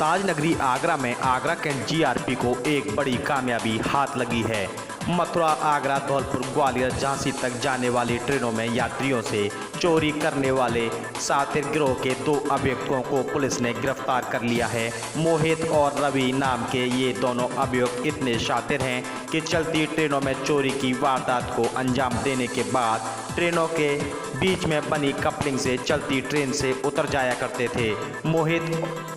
ताज नगरी आगरा में Agra cantt GRP को एक बड़ी कामयाबी हाथ लगी है। मथुरा, आगरा, धौलपुर, ग्वालियर, झांसी तक जाने वाली ट्रेनों में यात्रियों से चोरी करने वाले शातिर गिरोह के 2 अभियुक्तों को पुलिस ने गिरफ्तार कर लिया है। मोहित और रवि नाम के ये दोनों अभियुक्त इतने शातिर हैं कि चलती ट्रेनों में चोरी की वारदात को अंजाम देने के बाद ट्रेनों के बीच में बनी कपलिंग से चलती ट्रेन से उतर जाया करते थे। मोहित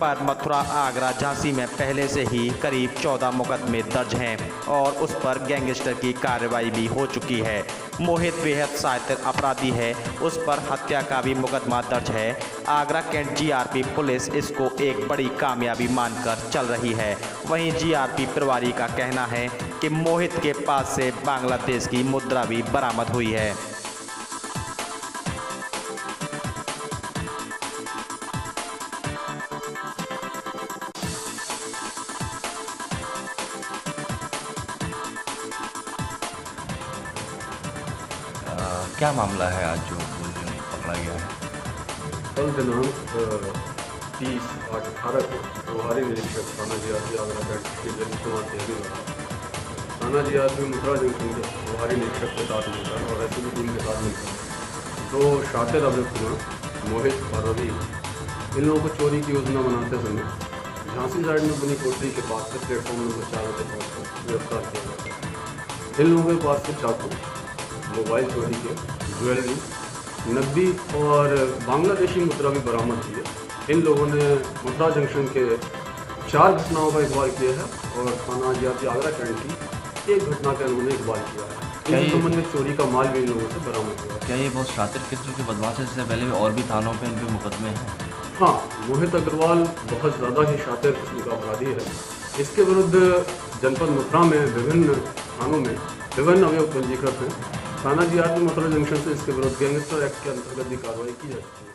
पर मथुरा, आगरा, झांसी में पहले से ही करीब 14 मुकदमे दर्ज हैं और उस पर गैंगस्टर की कार्रवाई भी हो चुकी है। मोहित बेहद शातिर अपराधी है, उस पर हत्या का भी मुकदमा दर्ज है। आगरा कैंट जीआरपी पुलिस इसको एक बड़ी कामयाबी मानकर चल रही है। वहीं जीआरपी प्रभारी का कहना है कि मोहित के पास से बांग्लादेश की मुद्रा भी बरामद हुई है। क्या मामला है आज जो पकड़ा गया है? कल दिनांक 30/8/18 को प्रभारी निरीक्षक थाना जीआरपी आगरा कैंट श्री जगत कुमार देवी द्वारा थाना जीआरपी मथुरा जंक्शन के प्रभारी निरीक्षक के साथ मिलकर और एसपी टीम के साथ मिलकर 2 शातिर अभियुक्त मोहित और रवि इन लोगों को चोरी की योजना बनाते समय झांसी साइड में बनी कोठरी के पास से प्लेटफॉर्म नंबर 4 पे पहुँचकर गिरफ्तार किया गया। इन लोगों के पास से चाकू, मोबाइल चोरी के, ज्वेलरी, नकदी और बांग्लादेशी मुद्रा भी बरामद की है। इन लोगों ने मथुरा जंक्शन के 4 घटनाओं का इकबाल किया है और थाना जीआरपी आगरा कैंट की 1 घटना का इन्होंने इकबाल किया है। इन संबंधित चोरी का माल भी इन लोगों से बरामद हुआ है। क्या ये बहुत शातिर किस्म के बदमाश है? इससे पहले भी और भी थानों पे इन पे मुकदमे हैं? हाँ, मोहित अग्रवाल बहुत ज़्यादा ही शातिर किस्म का अपराधी है। इसके विरुद्ध जनपद मथुरा में विभिन्न थानों में विभिन्न अभियोग पंजीकृत हैं। थाना जीआरपी मथुरा जंक्शन से इसके विरुद्ध गैंगस्टर एक्ट के अंतर्गत भी कार्रवाई की जा सकती है।